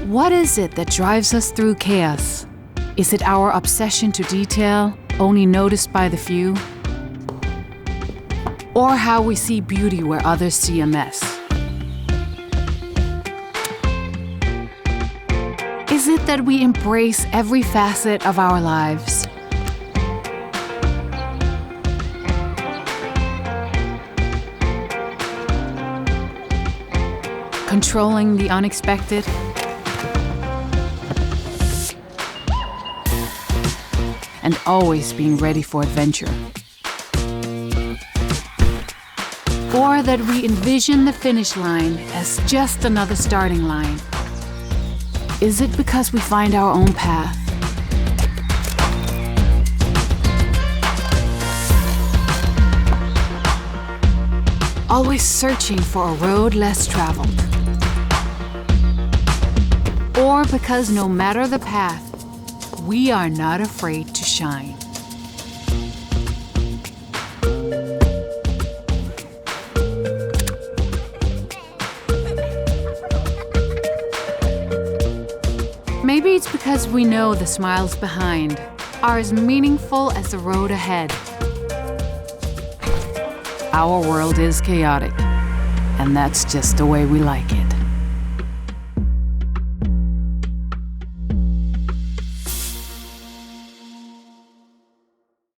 What is it that drives us through chaos? Is it our obsession to detail, only noticed by the few? Or how we see beauty where others see a mess? Is it that we embrace every facet of our lives? Controlling the unexpected? And always being ready for adventure? Or that we envision the finish line as just another starting line? Is it because we find our own path? Always searching for a road less traveled? Or because no matter the path, we are not afraid to shine? Maybe it's because we know the smiles behind are as meaningful as the road ahead. Our world is chaotic, and that's just the way we like it.